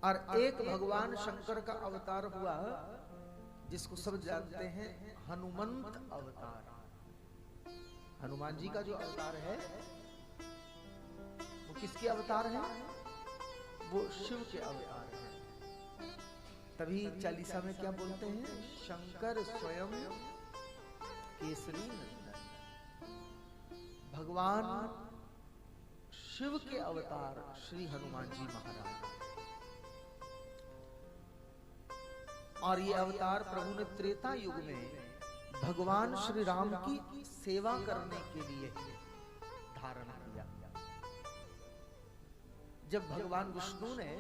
और एक भगवान शंकर का अवतार हुआ जिसको सब जानते हैं हनुमंत अवतार। हनुमान जी का जो अवतार है वो किसके अवतार है? वो शिव के अवतार है। तभी चालीसा में क्या बोलते हैं? शंकर स्वयं केसरी नंदन। भगवान शिव के अवतार श्री हनुमान जी महाराज। और ये अवतार प्रभु ने त्रेता युग में भगवान श्री राम की सेवा करने के लिए धारण किया। जब भगवान विष्णु ने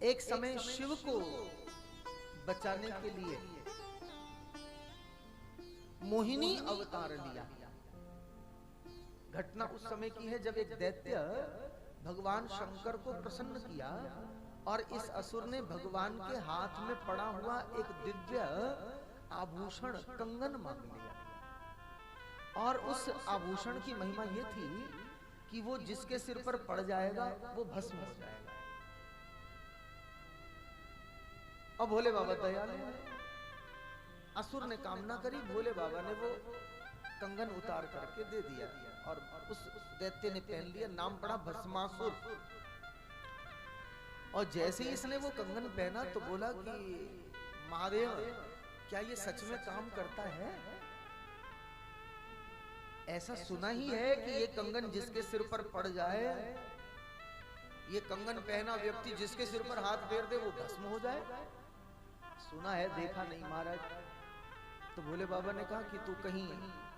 एक समय शिव को बचाने के लिए मोहिनी अवतार लिया। घटना उस समय की है जब एक दैत्य भगवान शंकर को प्रसन्न किया और इस असुर ने भगवान के हाथ में पड़ा हुआ एक दिव्य आभूषण कंगन मांग लिया। और उस आभूषण की महिमा यह थी कि वो जिसके सिर पर पड़ जाएगा वो भस्म हो जाएगा। और भोले बाबा दयालु है, असुर ने कामना करी, भोले बाबा ने वो कंगन उतार करके दे दिया और उस दैत्य ने पहन लिया। नाम पड़ा भस्मासुर। और जैसे ही इसने वो कंगन पहना तो बोला कि महादेव क्या ये सच में काम करता है? ऐसा सुना ही है कि ये कंगन जिसके सिर पर पड़ जाए, ये कंगन पहना व्यक्ति जिसके सिर पर हाथ फेर दे वो भस्म हो जाए। सुना है, देखा नहीं महाराज। तो भोले बाबा ने कहा कि तू कहीं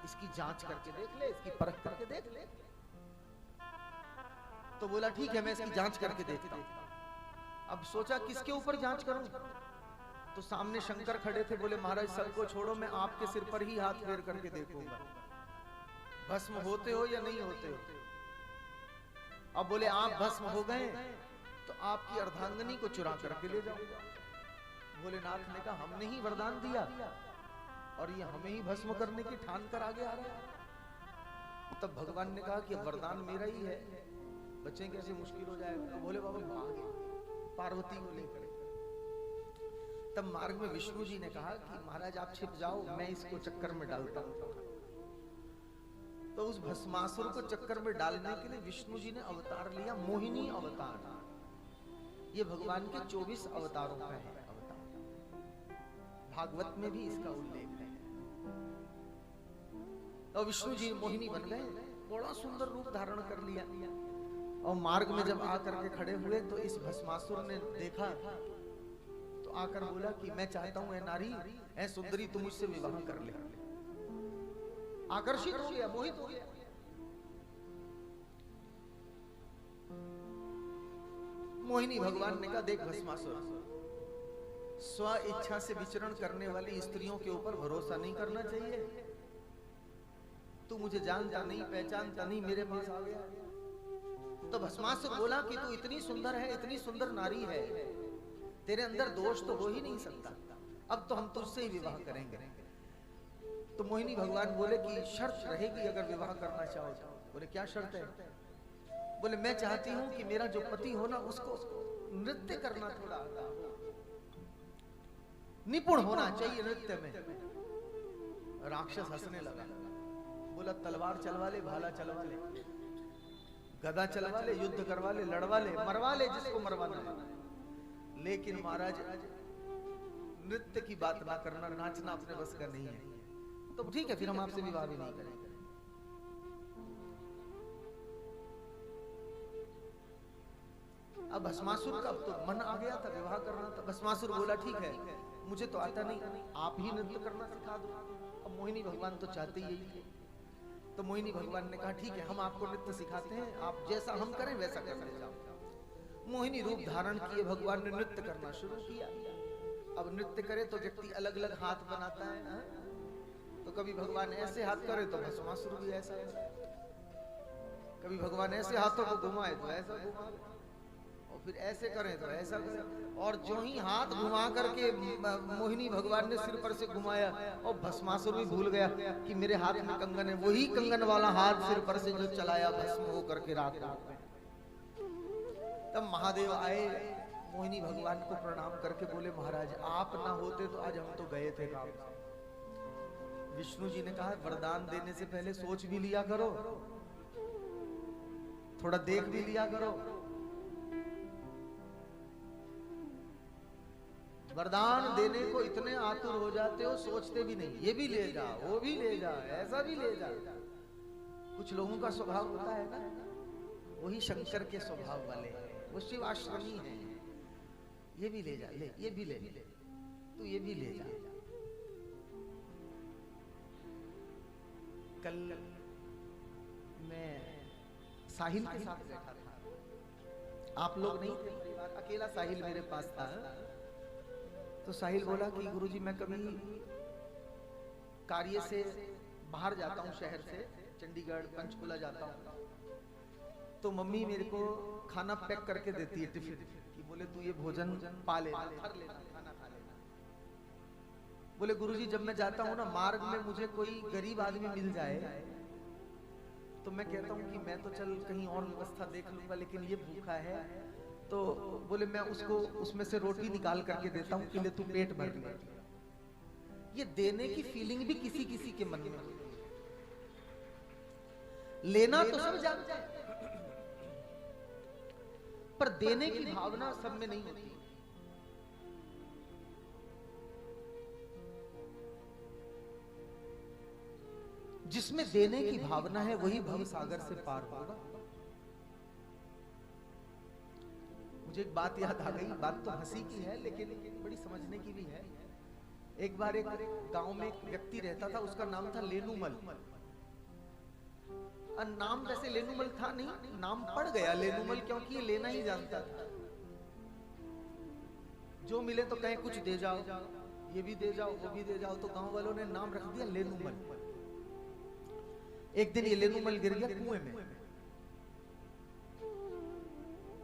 इसकी जांच करके देख ले, इसकी परख करके देख ले। तो बोला ठीक है, मैं इसकी जांच करके देखता हूं। अब सोचा किसके ऊपर जांच करूं? तो सामने शंकर खड़े थे। बोले महाराज सबको छोड़ो, मैं आपके सिर पर ही हाथ फेर करके देखूंगा भस्म होते हो या नहीं होते हो। अब बोले आप भस्म हो गए तो आपकी अर्धांगिनी को चुरा करके ले जाऊंगा। भोलेनाथ ने कहा हमने ही वरदान दिया और ये हमें ही भस्म करने की ठान कर आगे आ रहा है। तब भगवान ने कहा कि वरदान मेरा ही है, बच्चे कैसे मुश्किल हो जाएगा। तो भोले बाबा भाग गए पार्वती को लेकर। तब मार्ग में विष्णु जी ने कहा कि महाराज आप छिप जाओ, मैं इसको चक्कर में डालता हूं। तो उस भस्मासुर को चक्कर में डालने के लिए विष्णु जी ने अवतार लिया, मोहिनी अवतार। ये भगवान के 24 अवतारों का है अवतार। भागवत में भी इसका उल्लेख है। तो विष्णु जी मोहिनी बन गए, बड़ा सुंदर रूप धारण कर लिया। और मार्ग में जब आकर के खड़े हुए तो इस भस्मासुर ने देखा तो आकर बोला कि मैं चाहता हूं ऐ नारी, ऐ सुंदरी, तुम मुझसे विवाह कर ले। आकर्षित हो गया, मोहित हो गया। मोहिनी भगवान ने कहा देख भस्मासुर, स्व इच्छा से विचरण करने वाली स्त्रियों के ऊपर भरोसा नहीं करना चाहिए। तू मुझे जानता नहीं, पहचानता नहीं, मेरे पास आ गया। तो भस्मासुर बोला कि तू इतनी सुंदर है, इतनी सुंदर नारी है, तेरे अंदर दोष तो हो ही नहीं सकता, अब तो हम तुझसे ही विवाह करेंगे। तो मोहिनी भगवान बोले कि शर्त रहेगी अगर विवाह करना चाहो तो। बोले क्या शर्त है? बोले मैं चाहती हूं कि मेरा जो पति हो ना उसको नृत्य करना थोड़ा आता हो, निपुण होना चाहिए नृत्य में। राक्षस हंसने लगा, बोला तलवार चलवा ले, भाला चलवा ले, गदा चलवा ले, युद्ध करवा ले, लड़वा ले, मरवा ले जिसको मरवाना है, लेकिन महाराज नृत्य की बात ना करना, नाचना अपने बस का नहीं है। तो ठीक है, फिर हम आपसे विवाह भी नहीं करेंगे। अब भस्मासुर का तो मन आ गया था, विवाह करना था। भस्मासुर बोला ठीक है, मुझे तो आता नहीं, आप ही नृत्य करना सिखा दो। अब मोहिनी भगवान तो चाहते ही थे। तो मोहिनी भगवान ने कहा ठीक है, हम आपको नृत्य सिखाते हैं, आप जैसा हम करें वैसा करते जाओ। मोहिनी रूप धारण किए भगवान ने नृत्य करना शुरू किया। अब नृत्य करे तो व्यक्ति अलग अलग हाथ बनाता है। तो कभी भगवान ऐसे हाथ करे तो भस्मासुर भी ऐसा है, कभी भगवान ऐसे हाथों को घुमाए तो ऐसा घुमाए, और फिर ऐसे करें तो ऐसा करें। और जो ही हाथ घुमा करके मोहिनी भगवान ने सिर पर से घुमाया और भस्मासुर भी भूल गया कि मेरे हाथ में कंगन है। वही कंगन वाला हाथ सिर पर से जो चलाया भस्म हो करके राख में। तब महादेव आए, मोहिनी भगवान को प्रणाम करके बोले महाराज आप ना होते तो आज हम तो गए थे काम। विष्णु जी ने कहा वरदान देने से पहले सोच भी लिया करो, थोड़ा देख भी लिया करो। वरदान देने को इतने आतुर हो जाते हो, सोचते भी नहीं, ये भी ले जा, वो भी ले जा, ऐसा भी ले जा। कुछ लोगों का स्वभाव होता है ना, वही शंकर के स्वभाव वाले हैं, वो शिव आश्रमी है। ये भी ले जा, ले, ये भी ले, तू ये भी ले जा। कल मैं साहिल के साथ बैठा था, आप लोग नहीं थे परिवार, अकेला साहिल मेरे पास था। तो साहिल बोला कि गुरुजी मैं कभी कार्य से बाहर जाता हूँ, शहर से चंडीगढ़ पंचकुला जाता हूँ, तो मम्मी मेरे को खाना पैक करके देती है टिफिन कि बोले तू ये भोजन पा लेना, भर लेना, खाना खा लेना। बोले गुरुजी जब मैं जाता हूँ ना, मार्ग में मुझे कोई गरीब आदमी मिल जाए तो मैं कहता हूँ कि मैं तो चल कहीं और व्यवस्था देख लूंगा, लेकिन ये भूखा है, तो बोले मैं उसको उसमें से रोटी निकाल करके देता हूँ कि ले तू पेट भर ले। ये देने की फीलिंग भी किसी किसी के मन में होती है। लेना तो सब जानते हैं, पर देने की भावना सब में नहीं होती। जिसमें देने की भावना है वही भव सागर से पार होगा। मुझे एक बात याद आ गई, बात तो हंसी की है लेकिन बड़ी समझने की भी है। एक बार एक गांव में एक व्यक्ति रहता था, उसका नाम था लेनूमल। नाम वैसे लेनूमल था नहीं, नाम पड़ गया लेनूमल क्योंकि ये लेना ही जानता था। जो मिले तो कहे कुछ दे जाओ, ये भी दे जाओ, वो भी दे जाओ, तो गांव वालों ने नाम रख दिया लेनूमल। एक दिन ये लेनूमल गिर गया कुएं में।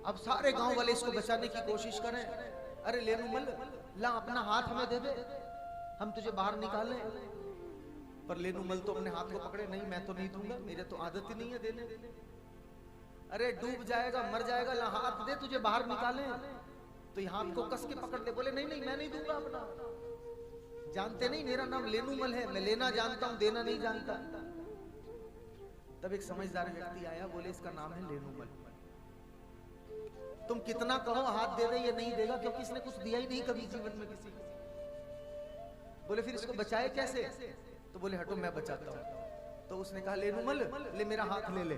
अब सारे गांव वाले इसको बचाने की कोशिश करें, अरे लेनूमल ला अपना हाथ हमें दे दे, हम तुझे बाहर निकालें। पर लेनूमल तो अपने हाथ को पकड़े, नहीं मैं तो नहीं दूंगा, मेरे तो आदत ही नहीं है देने। अरे डूब जाएगा, मर जाएगा, ला हाथ दे तुझे बाहर निकालें। तो ये हाथ को कस के पकड़ ले, बोले नहीं नहीं मैं नहीं दूंगा अपना, जानते नहीं मेरा नाम लेनूमल है, मैं लेना जानता हूं देना नहीं जानता। तब एक समझदार व्यक्ति आया, बोले इसका नाम है लेनूमल, तुम कितना कहो हाथ दे दे ये नहीं देगा, क्योंकि इसने कुछ दिया ही नहीं कभी जीवन में किसी को। बोले फिर इसको बचाए कैसे? तो बोले हटो मैं बचाता हूं। तो उसने कहा लेनूमल ले मेरा हाथ ले ले,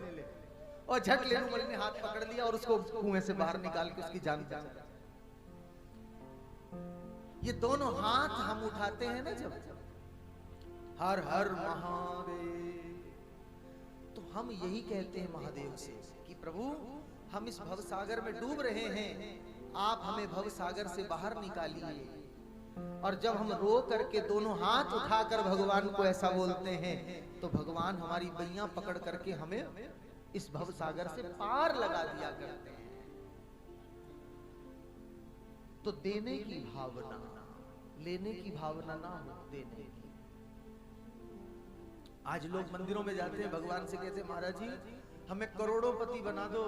और झट लेनूमल ने हाथ पकड़ लिया और उसको कुएं से बाहर निकाल के उसकी जान बचा। ये दोनों हाथ हम उठाते हैं ना जब हर हर महादेव, तो हम यही कहते हैं महादेव से कि प्रभु हम इस भव सागर में डूब रहे हैं, आप हमें भव सागर से बाहर निकालिए। और जब हम रो करके दोनों हाथ उठाकर भगवान को ऐसा बोलते हैं, तो भगवान हमारी बैया पकड़ करके हमें इस भव सागर से पार लगा दिया करते हैं। तो देने की भावना, लेने की भावना ना हो, देने की। आज लोग मंदिरों में जाते हैं, भगवान से कहते हैं महाराज जी हमें करोड़ोंपति बना दो,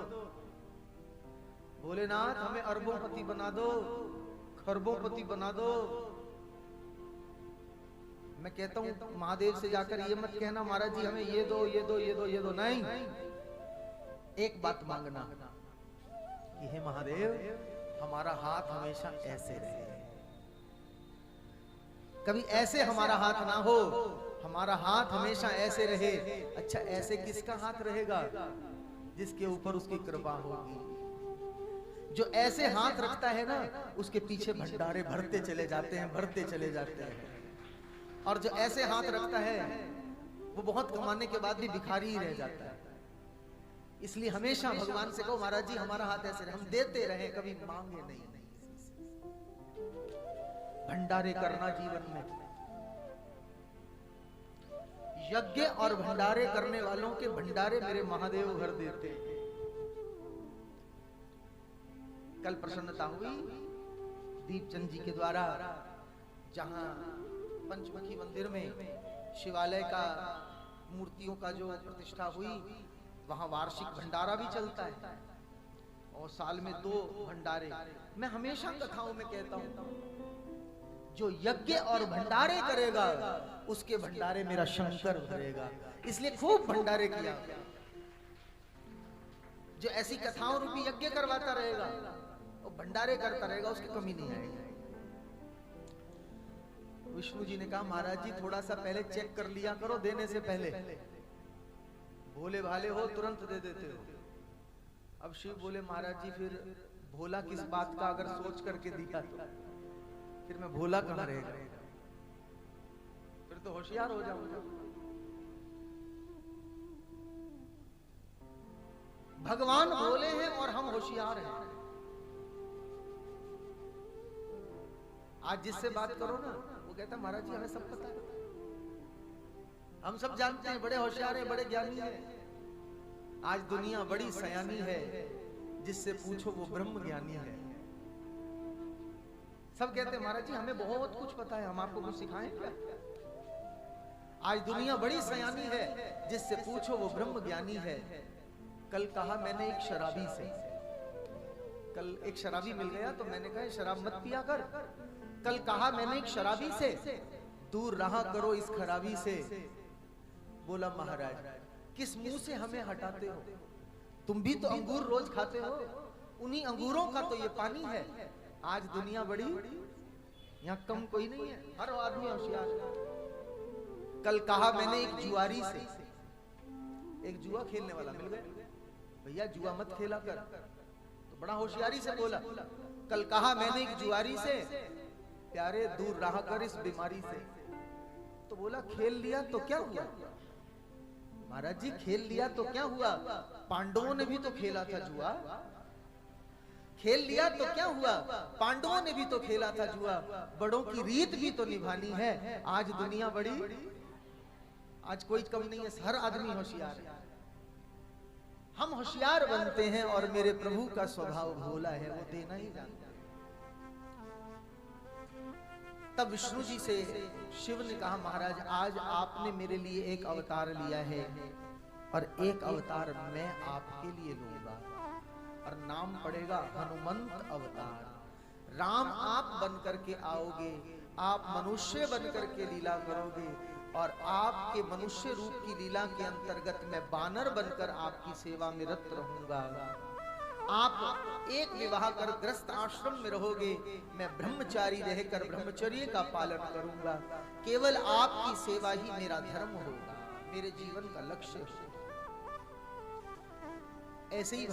भोलेनाथ हमें अरबोंपति बना दो, खरबोंपति बना दो। मैं कहता हूं महादेव से जाकर ये मत कहना महाराज जी हमें ये दो ये दो ये दो ये दो, नहीं, एक बात मांगना कि हे महादेव हमारा हाथ हमेशा ऐसे रहे, कभी ऐसे हमारा हाथ ना हो, हमारा हाथ हमेशा ऐसे रहे। अच्छा ऐसे किसका हाथ रहेगा? जिसके ऊपर उसकी कृपा होगी। जो ऐसे हाथ रखता है ना उसके पीछे भंडारे भरते चले जाते हैं, भरते चले जाते हैं। और जो ऐसे हाथ रखता है वो बहुत कमाने के बाद भी भिखारी ही रह जाता है। इसलिए हमेशा भगवान से कहो महाराज जी हमारा हाथ ऐसे रहे, हम देते रहे, कभी मांगे नहीं। भंडारे करना जीवन में, यज्ञ और भंडारे करने वालों के भंडारे मेरे महादेव भर देते हैं। कल प्रसन्नता हुई दीपचंद जी के द्वारा, जहां पंचमुखी मंदिर में शिवालय का मूर्तियों का जो प्रतिष्ठा हुई, वहां वार्षिक भंडारा भी चलता है। और साल में 2 भंडारे। मैं हमेशा कथाओं में कहता हूं, जो यज्ञ और भंडारे करेगा उसके भंडारे मेरा शंकर भरेगा। इसलिए खूब भंडारे किया। जो ऐसी कथाओं रूपी यज्ञ करवाता रहेगा और भंडारे करता रहेगा, उसकी कमी नहीं आएगी। विष्णु जी ने कहा, महाराज जी थोड़ा सा पहले चेक कर लिया करो देने से पहले, भोले भाले हो तुरंत दे देते हो। अब शिव बोले, महाराज जी फिर भोला किस बात का अगर सोच करके दिया तो फिर मैं भोला कहां रहेगा, फिर तो होशियार हो जाऊंगा। भगवान भोले हैं और हम होशियार हैं। आज जिससे बात करो ना, वो कहता है महाराज जी हमें सब पता है, हम सब जानते हैं, बड़े होशियार हैं, बड़े ज्ञानी हैं। आज दुनिया बड़ी सयानी है, जिससे पूछो वो ब्रह्म ज्ञानी है। सब कहते हैं महाराज जी हमें बहुत कुछ पता है, हम आपको कुछ सिखाएं क्या? आज दुनिया बड़ी सयानी है, जिससे पूछो वो ब्रह्म ज्ञानी है। कल कहा मैंने एक शराबी से, कल एक शराबी मिल गया तो मैंने कहा शराब मत पिया कर। कल कहा मैंने एक शराबी से, दूर रहा करो इस खराबी से। बोला महाराज किस मुंह से हमें हटाते हो, तुम भी तो अंगूर रोज खाते हो, उन्हीं अंगूरों का तो ये पानी है। आज दुनिया बड़ी, यहाँ कम कोई नहीं है, हर आदमी होशियार। कल कहा मैंने एक जुआरी से, एक जुआ खेलने वाला मिल गया, भैया जुआ मत खेला कर, तो बड़ा होशियारी से बोला। कल कहा मैंने एक जुआरी से, प्यारे दूर रहा कर इस बीमारी से। तो बोला खेल लिया तो क्या हुआ महाराज जी, खेल लिया तो क्या हुआ, पांडवों ने भी तो खेला था जुआ। खेल लिया तो क्या हुआ, पांडवों ने भी तो खेला था जुआ, बड़ों की रीत भी तो निभानी है। आज दुनिया बड़ी, आज कोई कम नहीं है, हर आदमी होशियार है। हम होशियार बनते हैं और मेरे प्रभु का स्वभाव भोला है, वो देना ही जानता है। तब विष्णु जी से शिव ने कहा महाराज आज आपने मेरे लिए एक अवतार लिया है और एक अवतार मैं आपके लिए लूंगा और नाम पड़ेगा हनुमंत अवतार। राम आप बन करके आओगे, आप मनुष्य बन करके लीला करोगे और आपके मनुष्य रूप की लीला के अंतर्गत मैं बानर बनकर आपकी सेवा में रत रहूंगा। आप एक विवाह कर ग्रस्त आश्रम में रहोगे, मैं ब्रह्मचारी रहकर ब्रह्मचर्य का पालन करूंगा। केवल आपकी सेवा ही मेरा धर्म होगा, मेरे जीवन का लक्ष्य होगा। ऐसे ही